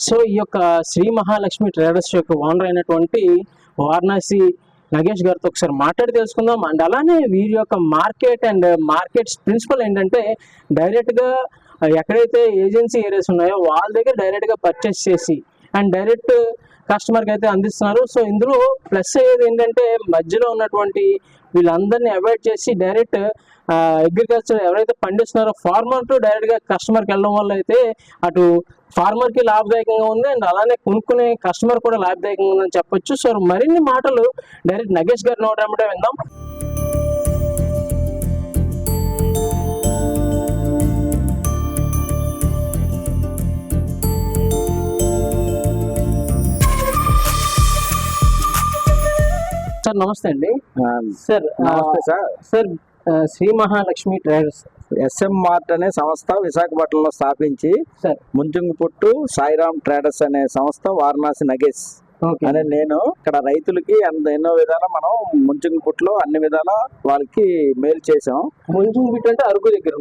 So ఈ యొక్క Shri Mahalakshmi traders యొక్క ఓనర్ అయినటువంటి వారణాసి నగేష్ గారితో ఒకసారి మాట్లాడి తెలుసుకుందాం. అండ్ అలానే వీరి యొక్క మార్కెట్ అండ్ మార్కెట్ ప్రిన్సిపల్ ఏంటంటే డైరెక్ట్గా ఎక్కడైతే ఏజెన్సీ ఏరియాస్ ఉన్నాయో వాళ్ళ దగ్గర డైరెక్ట్గా పర్చేస్ చేసి అండ్ డైరెక్ట్ కస్టమర్కి అయితే అందిస్తున్నారు. సో ఇందులో ప్లస్ అయ్యేది ఏంటంటే మధ్యలో ఉన్నటువంటి వీళ్ళందరినీ అవాయిడ్ చేసి డైరెక్ట్ అగ్రికల్చర్ ఎవరైతే పండిస్తున్నారో ఫార్మర్ టు డైరెక్ట్గా కస్టమర్కి వెళ్ళడం వల్ల అయితే అటు ఫార్మర్కి లాభదాయకంగా ఉంది అండ్ అలానే కొనుక్కునే కస్టమర్ కూడా లాభదాయకంగా ఉందని చెప్పొచ్చు. సో మరిన్ని మాటలు డైరెక్ట్ నగేష్ గారి నోట వెంబడే విందాం. సార్ నమస్తే అండి. సార్ నమస్తే sir. Sir Shri Mahalakshmi traders SM mart అనే సంస్థ విశాఖపట్నంలో స్థాపించి సార్ ముంచుంగుపుట్టు సాయిరామ్ ట్రేడర్స్ అనే సంస్థ వారణాసి నగేష్ అనే నేను ఇక్కడ రైతులకి ఎన్నో విధాల మనం ముంచుంగుపుట్టులో అన్ని విధాల వాళ్ళకి మేలు చేసాం. ముంచుంగుపుట్టు అంటే అరకు దగ్గర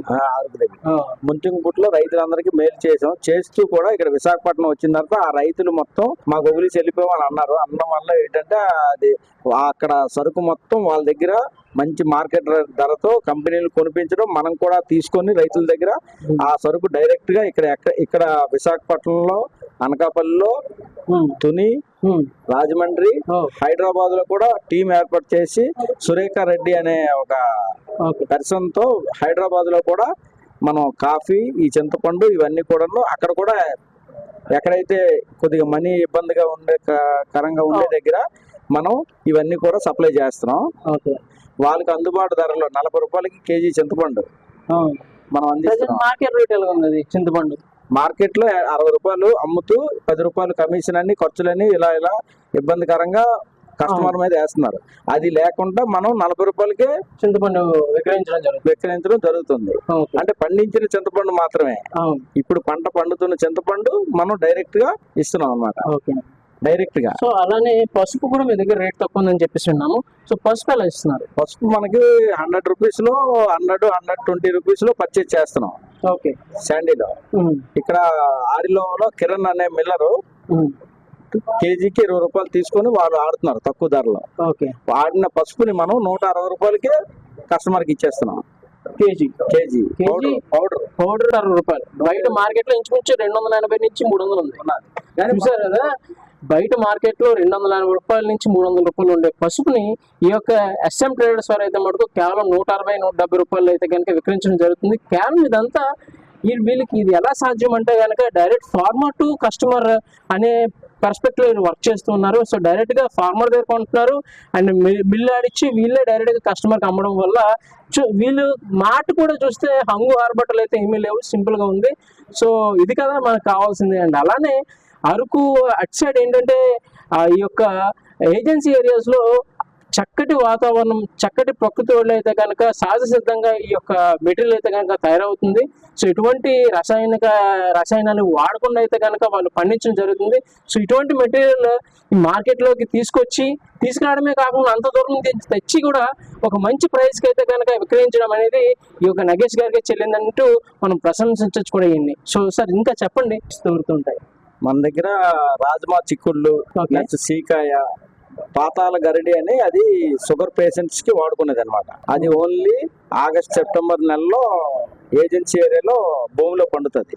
ముంచుంగుపుట్టులో రైతులందరికీ మేలు చేసాం. చేస్తూ కూడా ఇక్కడ విశాఖపట్నం వచ్చిన తర్వాత ఆ రైతులు మొత్తం మా గొగులిసి వెళ్ళిపోయామని అన్నారు. అనడం వల్ల ఏంటంటే అది అక్కడ సరుకు మొత్తం వాళ్ళ దగ్గర మంచి మార్కెట్ ధరతో కంపెనీలు కొనిపించడం, మనం కూడా తీసుకొని రైతుల దగ్గర ఆ సరుకు డైరెక్ట్ గా ఇక్కడ విశాఖపట్నంలో, అనకాపల్లిలో, తుని, రాజమండ్రి, హైదరాబాద్ లో కూడా టీం ఏర్పాటు చేసి సురేఖ రెడ్డి అనే ఒక పర్సన్ తో హైదరాబాద్ లో కూడా మనం కాఫీ, ఈ చింతపండు ఇవన్నీ కూడా అక్కడ కూడా ఎక్కడైతే కొద్దిగా మనీ ఇబ్బందిగా ఉండే కరంగా ఉండే దగ్గర మనం ఇవన్నీ కూడా సప్లై చేస్తున్నాం. వాళ్ళకి అందుబాటు ధరలో 40 రూపాయలకి కేజీ చింతపండు మనం అందిస్తున్నాం. మార్కెట్ రేట్ ఎలా ఉంది చింతపండు? మార్కెట్ లో 60 రూపాయలు అమ్ముతూ 10 రూపాయలు కమిషన్ అన్ని ఖర్చులని ఇలా ఇబ్బందికరంగా కస్టమర్ మీద వేస్తున్నారు. అది లేకుండా మనం 40 రూపాయలకే చింతపండు విక్రయించడం జరుగుతుంది. అంటే పండించిన చింతపండు మాత్రమే. ఇప్పుడు పంట పండుతున్న చింతపండు మనం డైరెక్ట్ గా ఇస్తున్నాం అన్నమాట. డైరెక్ట్ గా. సో అలానే పసుపు కూడా మీ దగ్గర రేట్ తక్కువ ఉందని చెప్పేసి ఉన్నాము. సో పసుపు ఎలా ఇస్తున్నారు? పసుపు మనకి 100 రూపీస్ లో 120 రూపీస్ లో పర్చేజ్ చేస్తున్నాం. ఓకే. శాండీలో ఇక్కడ ఆరిలోలో కిరణ్ అనే మిల్లరు కేజీకి 20 రూపాయలు తీసుకొని వాళ్ళు ఆడుతున్నారు తక్కువ ధరలో. ఆడిన పసుపుని మనం 160 రూపాయలకే కస్టమర్ కి ఇచ్చేస్తున్నాం. కేజీ పౌడర్ 60 రూపాయలు. బయట మార్కెట్ లో ఇంచుమించు 280 నుంచి 300 ఉంది. చూసారు కదా, బయట మార్కెట్ లో 280 రూపాయల నుంచి 300 రూపాయలు ఉండే పసుపుని ఈ యొక్క SM ట్రేడర్స్ వారు అయితే మటుకు కేవలం 160-170 రూపాయలు అయితే కనుక విక్రయించడం జరుగుతుంది. కేవలం ఇదంతా వీళ్ళకి ఇది ఎలా సాధ్యం అంటే కనుక డైరెక్ట్ ఫార్మర్ టు కస్టమర్ అనే పర్స్పెక్టివ్ వర్క్ చేస్తున్నారు. సో డైరెక్ట్ గా ఫార్మర్ దగ్గర కొంటున్నారు అండ్ బిల్లు ఆడిచ్చి వీళ్ళే డైరెక్ట్ గా కస్టమర్ కి అమ్మడం వల్ల వీళ్ళు మాట కూడా చూస్తే హంగు ఆర్బట్టలు అయితే ఏమీ లేవు, సింపుల్ గా ఉంది. సో ఇది కదా మనకు కావాల్సింది. అండ్ అలానే అరకు అటు సైడ్ ఏంటంటే ఈ యొక్క ఏజెన్సీ ఏరియాస్ లో చక్కటి వాతావరణం, చక్కటి ప్రకృతి వల్ల అయితే కనుక సహజ సిద్ధంగా ఈ యొక్క మెటీరియల్ అయితే కనుక తయారవుతుంది. సో ఇటువంటి రసాయనాలు వాడకుండా అయితే కనుక వాళ్ళు పండించడం జరుగుతుంది. సో ఇటువంటి మెటీరియల్ మార్కెట్లోకి తీసుకురావడమే కాకుండా అంత దూరం తెచ్చి కూడా ఒక మంచి ప్రైస్కి అయితే కనుక విక్రయించడం అనేది ఈ యొక్క నగేష్ గారికి చెల్లిందంటూ మనం ప్రశంసించచ్చు కూడా అయింది. సో సార్ ఇంకా చెప్పండి. దొరుకుతుంటాయి మన దగ్గర రాజ్మా చిక్కుళ్ళు, సీకాయ, పాతాల గరిడి అని అది షుగర్ పేషెంట్స్ కి వాడుకునేది అనమాట. అది ఓన్లీ ఆగస్ట్ సెప్టెంబర్ నెలలో ఏజెన్సీ ఏరియాలో భూమిలో పండుతుంది.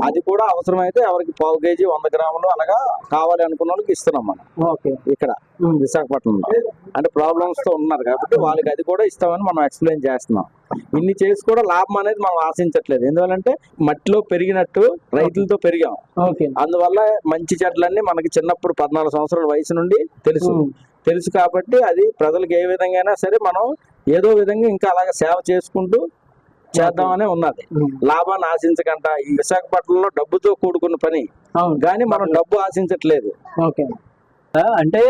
అది కూడా అవసరమైతే ఎవరికి 1/4 కేజీ 100 గ్రాములు అలాగా కావాలి అనుకున్న వాళ్ళకి ఇస్తున్నాం మనం ఇక్కడ విశాఖపట్నంలో. అంటే ప్రాబ్లమ్స్ తో ఉన్నారు కాబట్టి వాళ్ళకి అది కూడా ఇస్తామని మనం ఎక్స్ప్లెయిన్ చేస్తున్నాం. ఇన్ని చేసి కూడా లాభం అనేది మనం ఆశించట్లేదు. ఎందువల్లంటే మట్టిలో పెరిగినట్టు రైతులతో పెరిగాం. అందువల్ల మంచి చెట్లన్నీ మనకి చిన్నప్పుడు 14 సంవత్సరాల వయసు నుండి తెలుసు కాబట్టి అది ప్రజలకు ఏ విధంగా అయినా సరే మనం ఏదో విధంగా ఇంకా అలాగే సేవ చేసుకుంటూ చేద్దామనే ఉన్నది. లాభాన్ని ఆశించకుండా ఈ విశాఖపట్నంలో డబ్బుతో కూడుకున్న పని కానీ మనం డబ్బు ఆశించట్లేదు. అంటే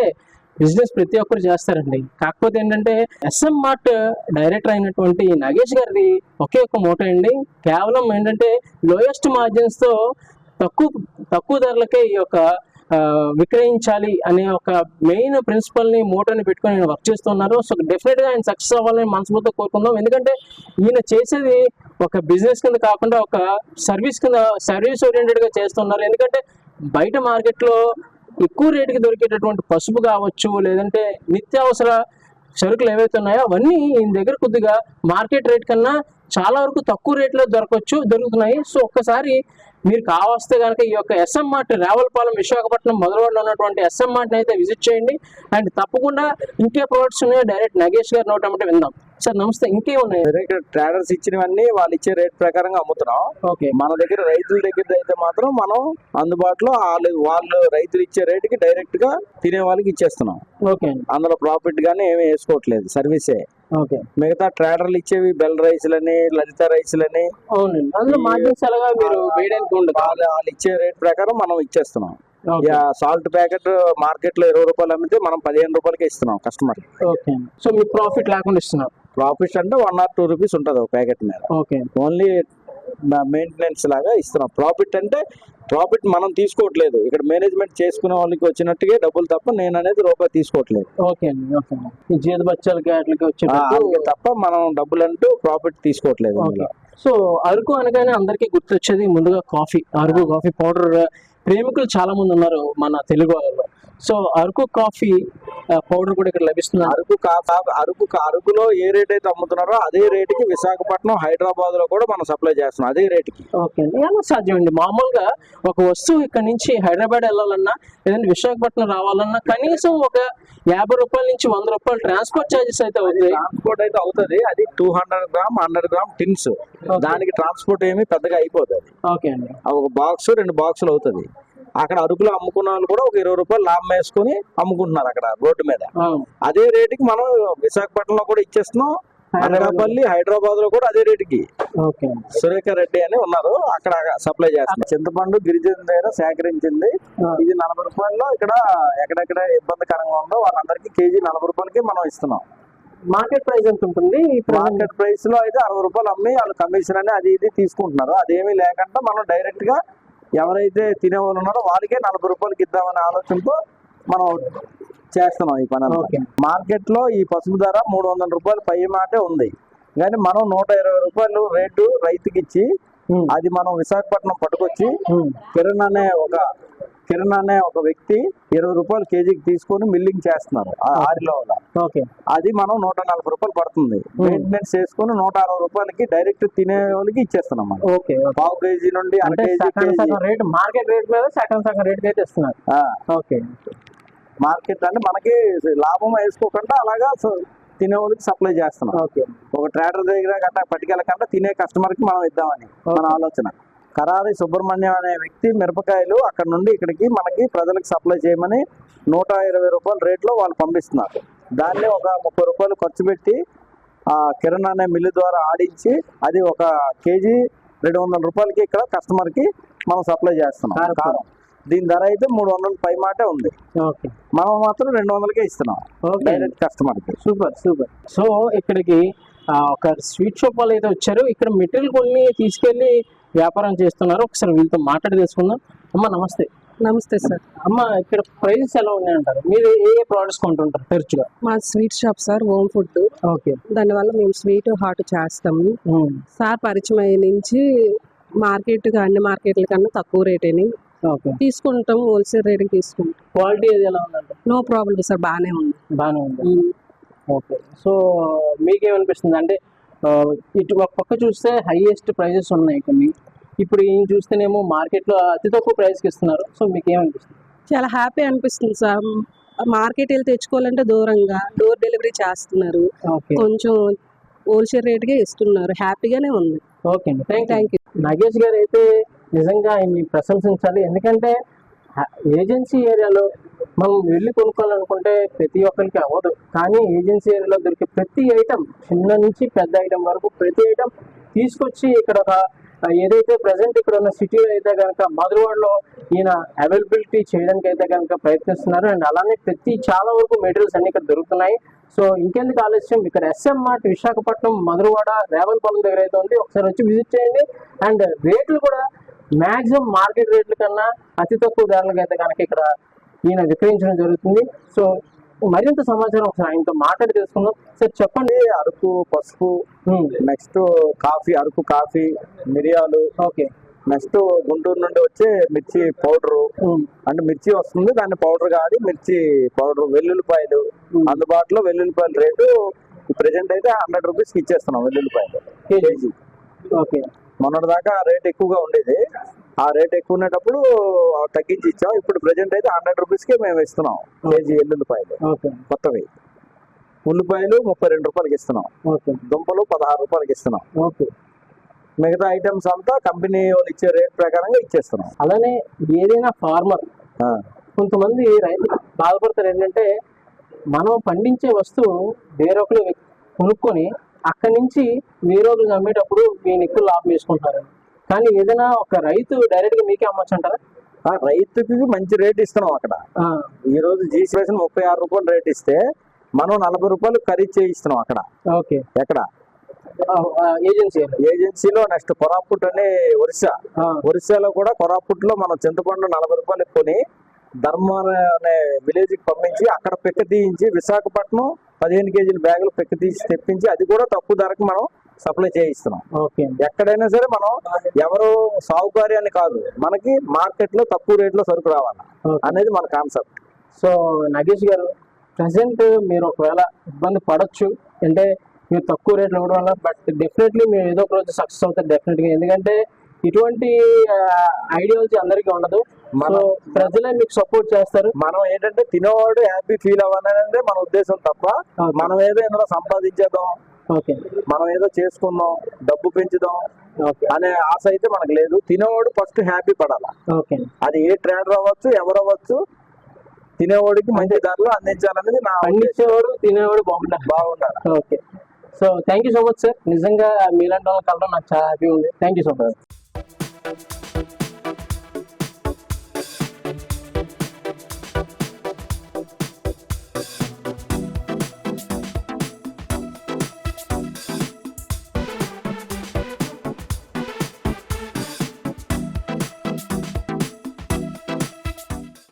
బిజినెస్ ప్రతి ఒక్కరు చేస్తారండి. కాకపోతే ఏంటంటే SM మార్ట్ డైరెక్టర్ అయినటువంటి నగేష్ గారిది ఒకే ఒక మోటో అండి. కేవలం ఏంటంటే లోయెస్ట్ మార్జిన్స్ తో తక్కువ ధరలకే ఈ యొక్క విక్రయించాలి అనే ఒక మెయిన్ ప్రిన్సిపల్ ని మోటోని పెట్టుకొని ఆయన వర్క్ చేస్తున్నారు. సో డెఫినెట్ గా ఆయన సక్సెస్ అవ్వాలని మనస్ఫూర్తిగా కోరుకుందాం. ఎందుకంటే ఈయన చేసేది ఒక బిజినెస్ కింద కాకుండా ఒక సర్వీస్ ఓరియంటెడ్ గా చేస్తున్నారు. ఎందుకంటే బయట మార్కెట్లో ఎక్కువ రేటుకి దొరికేటటువంటి పసుపు కావచ్చు, లేదంటే నిత్యావసర సరుకులు ఏవైతే ఉన్నాయో అవన్నీ ఈయన దగ్గర కొద్దిగా మార్కెట్ రేట్ కన్నా చాలా వరకు తక్కువ రేట్లో దొరుకుతున్నాయి. సో ఒక్కసారి మీరు కావస్తే కనుక ఈ యొక్క ఎస్ఎం మార్ట్ రావులపాలెం విశాఖపట్నం మొదలవాడలో ఉన్నటువంటి ఎస్ఎం మార్ట్ని అయితే విజిట్ చేయండి. అండ్ తప్పకుండా ఇంకే ప్రొడక్ట్స్ ఉన్నాయో డైరెక్ట్ నగేష్ గారు నోటమంటే విందాం. సార్ నమస్తే, ఇంకే ఉన్నాయి? ఇక్కడ ట్రేడర్స్ ఇచ్చినవన్నీ వాళ్ళు ఇచ్చే రేట్ ప్రకారంగా అమ్ముతున్నాం. ఓకే, మన దగ్గర రైతుల దగ్గర అయితే మాత్రం మనం అందుబాటులో వాళ్ళు రైతులు ఇచ్చే రేటుకి డైరెక్ట్ గా తినే వాళ్ళకి ఇచ్చేస్తున్నాం. ఓకే, అందులో ప్రాఫిట్ గానీ ఏమీ వేసుకోవట్లేదు, సర్వీసే. ఓకే, మిగతా ట్రేడర్లు ఇచ్చేవి బెల్ రైస్లని, లలిత రైస్లని, అవునండి, అందులో మార్జిన్స్ ఎలాగా మీరు వేయడానికి ఉండదు, వాళ్ళు ఇచ్చే రేట్ ప్రకారం మనం ఇచ్చేస్తున్నాం. ఓకే. సాల్ట్ ప్యాకెట్ మార్కెట్ లో 20 రూపాయలు అమ్మితే మనం 15 రూపాయలకి ఇస్తున్నాం కస్టమర్. ఓకే, సో మీకు ప్రాఫిట్ లేకుండా ఇస్తున్నారు. ప్రాఫిట్ అంటే 1 or 2 రూపీస్ ఉంటుంది ఒక ప్యాకెట్ మీద. ఓకే, ఓన్లీ మెయింటెనెన్స్ లాగా ఇస్తున్నాం. ప్రాఫిట్ అంటే ప్రాఫిట్ మనం తీసుకోవట్లేదు, ఇక్కడ మేనేజ్మెంట్ చేసుకునే వాళ్ళకి వచ్చినట్టుగా డబ్బులు తప్ప నేను అనేది రూపాయి తీసుకోవట్లేదు. ఓకే అండి, ఓకే. ఈ జీత బచ్చాలకి వాటికి వచ్చే తప్ప మనం డబ్బులు అంటూ ప్రాఫిట్ తీసుకోవట్లేదు. ఓకే. సో అరకు అనగానే అందరికీ గుర్తొచ్చేది ముందుగా కాఫీ. అరకు కాఫీ పౌడర్ ప్రేమికులు చాలా మంది ఉన్నారు మన తెలుగు వాళ్ళలో. సో అరకు కాఫీ పౌడర్ కూడా ఇక్కడ లభిస్తుంది. అరకులో ఏ రేట్ అయితే అమ్ముతున్నారో అదే రేటుకి విశాఖపట్నం, హైదరాబాద్ లో కూడా మనం సప్లై చేస్తున్నాం అదే రేటుకి. ఓకే అండి, ఎలా సాధ్యం అండి? మామూలుగా ఒక వస్తువు ఇక్కడ నుంచి హైదరాబాద్ వెళ్ళాలన్నా లేదంటే విశాఖపట్నం రావాలన్నా కనీసం ఒక 50 రూపాయల నుంచి 100 రూపాయలు ట్రాన్స్పోర్ట్ ఛార్జెస్ అయితే అవుతాయి. ట్రాన్స్పోర్ట్ అయితే అవుతుంది, అది 200 గ్రామ్ 100 గ్రామ్ టిన్స్. దానికి ట్రాన్స్పోర్ట్ ఏమి పెద్దగా అయిపోతుంది. ఓకే అండి, ఒక బాక్స్ 2 బాక్సులు అవుతుంది. అక్కడ అరకులో అమ్ముకున్న వాళ్ళు కూడా ఒక 20 రూపాయలు లాభం వేసుకుని అమ్ముకుంటున్నారు అక్కడ రోడ్డు మీద. అదే రేటుకి మనం విశాఖపట్నంలో కూడా ఇచ్చేస్తున్నాం, అనకాపల్లి, హైదరాబాద్ లో కూడా అదే రేటుకి. సురేఖ రెడ్డి అని ఉన్నారు, అక్కడ సప్లై చేస్తున్నారు. చింతపండు గిరిజన దగ్గర సేకరించింది ఇది 40 రూపాయల్లో. ఇక్కడ ఎక్కడెక్కడ ఇబ్బందికరంగా ఉందో వాళ్ళందరికీ కేజీ 40 రూపాయలకి మనం ఇస్తున్నాం. మార్కెట్ ప్రైస్ ఎంత ఉంటుంది? మార్కెట్ ప్రైస్ లో అయితే 60 రూపాయలు అమ్మి వాళ్ళు కమిషన్ అని అది ఇది తీసుకుంటున్నారు. అదేమీ లేకుండా మనం డైరెక్ట్ గా ఎవరైతే తినేవాళ్ళు ఉన్నారో వాళ్ళకే 40 రూపాయలకి ఇద్దామనే ఆలోచనతో మనం చేస్తున్నాం ఈ పని. మార్కెట్ లో ఈ పసుపు ధర 300 రూపాయలు పై మాటే ఉంది, కానీ మనం 120 రూపాయలు రేటు రైతుకి ఇచ్చి అది మనం విశాఖపట్నం పట్టుకొచ్చి కిరణ్ అనే ఒక వ్యక్తి 20 రూపాయలు కేజీకి తీసుకొని మిల్లింగ్ చేస్తున్నారు ఆరిలో. అది మనం 140 రూపాయలు పడుతుంది. మెయింటెనెన్స్ చేసుకుని 160 రూపాయలకి డైరెక్ట్ తినే వాళ్ళకి ఇచ్చేస్తున్నాం. పావు కేజీ నుండి మార్కెట్ రేట్ మీద సగం రేట్ అయితే ఇస్తున్నారు. ఓకే, మార్కెట్ అంటే మనకి లాభం వేసుకోకుండా అలాగా తినే వాళ్ళకి సప్లై చేస్తున్నాం. ఒక ట్రేడర్ దగ్గర గట్టా పట్టుకెళ్ళకుండా తినే కస్టమర్ కి మనం ఇద్దామని మన ఆలోచన. కరారి సుబ్రహ్మణ్యం అనే వ్యక్తి మిరపకాయలు అక్కడ నుండి ఇక్కడికి మనకి ప్రజలకు సప్లై చేయమని 120 రూపాయల రేట్లో వాళ్ళు పంపిస్తున్నారు. దాన్ని ఒక 30 రూపాయలు ఖర్చు పెట్టి ఆ కిరణ్ అనే మిల్లు ద్వారా ఆడించి అది ఒక కేజీ 200 రూపాయలకి ఇక్కడ కస్టమర్ కి మనం సప్లై చేస్తున్నాం కారం. దీని ధర అయితే 300 పై మాటే ఉంది, మనం మాత్రం 200కే ఇస్తున్నాం డైరెక్ట్ కస్టమర్ కి. Super super. సో ఇక్కడికి ఒక స్వీట్ షాప్ వాళ్ళు అయితే వచ్చారు, ఇక్కడ మెటీరియల్ కొన్ని తీసుకెళ్లి వ్యాపారం చేస్తున్నారు. ఒకసారి వీళ్ళతో మాట్లాడి తెలుసుకుందాం. అమ్మ నమస్తే. నమస్తే సార్. అమ్మ ఇక్కడ ప్రైజెస్ ఎలా ఉన్నాయంటారు? మీరు ఏ ప్రోడక్ట్స్ కొంటుంటారు తరచుగా? మా sweet shop sir, home food. Okay, దానివల్ల మేము స్వీట్ హాట్ చేస్తాము సార్. పరిచయం అయ్యే నుంచి మార్కెట్ అన్ని మార్కెట్ల కన్నా తక్కువ రేట్ అని తీసుకుంటాం, హోల్సేల్ రేట్కి తీసుకుంటాం. క్వాలిటీ అది ఎలా ఉందంటే? నో ప్రాబ్లం సార్, బాగానే ఉంది. ఓకే, సో మీకేమనిపిస్తుంది అంటే ఇటు ఒక పక్క చూస్తే హైయెస్ట్ ప్రైజెస్ ఉన్నాయి కొన్ని, ఇప్పుడు ఏం చూస్తేనేమో మార్కెట్లో అతి తక్కువ ప్రైస్కి ఇస్తున్నారు. సో మీకు ఏమనిపిస్తుంది? చాలా హ్యాపీ అనిపిస్తుంది సార్. మార్కెట్ వెళ్ళి తెచ్చుకోవాలంటే దూరంగా డోర్ డెలివరీ చేస్తున్నారు, కొంచెం హోల్సేల్ రేట్గా ఇస్తున్నారు, హ్యాపీగానే ఉంది. ఓకే అండి, థ్యాంక్ యూ. నగేష్ గారు అయితే నిజంగా ఆయన్ని ప్రశంసించాలి. ఎందుకంటే ఏజెన్సీ ఏరియాలో మనం వెళ్ళి కొనుక్కోవాలనుకుంటే ప్రతి ఒక్కరికి అవ్వదు, కానీ ఏజెన్సీ ఏరియాలో దొరికే ప్రతి ఐటమ్, చిన్న నుంచి పెద్ద ఐటమ్ వరకు ప్రతి ఐటమ్ తీసుకొచ్చి ఇక్కడ ఏదైతే ప్రజెంట్ ఇక్కడ ఉన్న సిటీలో అయితే కనుక మధురవాడలో ఈయన అవైలబిలిటీ చేయడానికి అయితే కనుక ప్రయత్నిస్తున్నారు. అండ్ అలానే చాలా వరకు మెటీరియల్స్ అన్ని ఇక్కడ దొరుకుతున్నాయి. సో ఇంకెందుకు ఆలస్యం, ఇక్కడ ఎస్ఎం మార్ట్ విశాఖపట్నం మధురవాడ రావులపాలెం దగ్గర అయితే ఉంది, ఒకసారి వచ్చి విజిట్ చేయండి. అండ్ రేట్లు కూడా మ్యాక్సిమం మార్కెట్ రేట్ల కన్నా అతి తక్కువ ధరలకు అయితే కనుక ఇక్కడ ఈయన విక్రయించడం జరుగుతుంది. సో మరింత సమాచారం ఒకసారి ఆయనతో మాట్లాడి తెలుసుకుందాం. సార్ చెప్పండి. అరకు పసుపు, నెక్స్ట్ కాఫీ, అరకు కాఫీ, మిరియాలు, ఓకే, నెక్స్ట్ గుంటూరు నుండి వచ్చే మిర్చి పౌడరు, అంటే మిర్చి వస్తుంది దాన్ని పౌడర్ కాడి మిర్చి పౌడర్, వెల్లుల్లిపాయలు అందుబాటులో. వెల్లుల్లిపాయల రేటు ప్రెసెంట్ అయితే 100 రూపీస్కి ఇచ్చేస్తున్నాం వెల్లుల్లిపాయలు కేజీ. ఓకే. మొన్నటి దాకా రేట్ ఎక్కువగా ఉండేది, ఆ రేట్ ఎక్కువ ఉండేటప్పుడు తగ్గించి ఇచ్చాం. ఇప్పుడు ప్రెసెంట్ అయితే 100 రూపీస్కే మేము ఇస్తున్నాం కేజీ ఎల్లుల్లిపాయలు కొత్తవి. ఉల్లిపాయలు 32 రూపాయలకి ఇస్తున్నాం, దుంపలు 16 రూపాయలకి ఇస్తున్నాం. మిగతా ఐటమ్స్ అంతా కంపెనీ వాళ్ళు ఇచ్చే రేట్ ప్రకారంగా ఇచ్చేస్తున్నాం. అలానే ఏదైనా ఫార్మర్ కొంతమంది రైతులు బాధపడతారు ఏంటంటే, మనం పండించే వస్తువు వేరొకరు కొనుక్కొని అక్కడి నుంచి వేరొకరు అమ్మేటప్పుడు మేము ఎక్కువ లాభం వేసుకుంటారు. కానీ ఏదైనా ఒక రైతు డైరెక్ట్ గా మీకే అమ్మచ్చు అంటారా? రైతుకి మంచి రేట్ ఇస్తున్నాం అక్కడ. ఈ రోజు జీసీ 36 రూపాయలు రేట్ ఇస్తే మనం 40 రూపాయలు ఖరీదు చేయిస్తున్నాం అక్కడ. ఓకే. ఎక్కడ? ఏజెన్సీలో. నెక్స్ట్ కొరాపుట్ అనే ఒరిస్సాలో కూడా కొరాపుట్ లో మనం చింతపండు 40 రూపాయలు కొని ధర్మాన అనే విలేజ్ కి పంపించి అక్కడ పిక్క తీయించి విశాఖపట్నం 15 కేజీల బ్యాగులు పిక్క తీసి తెప్పించి అది కూడా తక్కువ ధరకు మనం సప్లై చేయిస్తున్నాం. ఎక్కడైనా సరే మనం ఎవరు సాగుకారి అని కాదు, మనకి మార్కెట్ లో తక్కువ రేట్ లో సరుకు రావాలి అనేది మన కాన్సెప్ట్. సో నాగేష్ గారు, ప్రజెంట్ మీరు ఒకవేళ ఇబ్బంది పడొచ్చు అంటే మీరు తక్కువ రేట్లు ఇవ్వడం వల్ల, బట్ డెఫినెట్లీ మీరు ఏదో ఒక రోజు సక్సెస్ అవుతారు డెఫినెట్గా. ఎందుకంటే ఇటువంటి ఐడియాలజీ అందరికీ ఉండదు, మన ప్రజలే మీకు సపోర్ట్ చేస్తారు. మనం ఏంటంటే తినేవాడు హ్యాపీ ఫీల్ అవ్వాలనేది మన ఉద్దేశం తప్ప మనం ఏదో ఇందులో సంపాదించేద్దాం, మనం ఏదో చేసుకుందాం, డబ్బు పెంచుదాం అనే ఆశ అయితే మనకు లేదు. తినేవాడు ఫస్ట్ హ్యాపీ పడాలి. అది ఏ ట్రేడర్ అవ్వచ్చు, ఎవరు అవ్వచ్చు, తినేవాడికి మంచి ధరలు అందించాలనేది నా. పండించేవాడు తినేవాడు బాగుండాలి. Okay. So thank you so much sir. నిజంగా మీలాంటి వాళ్ళని కలవడం నాకు చాలా హ్యాపీ ఉంది. Thank you so much.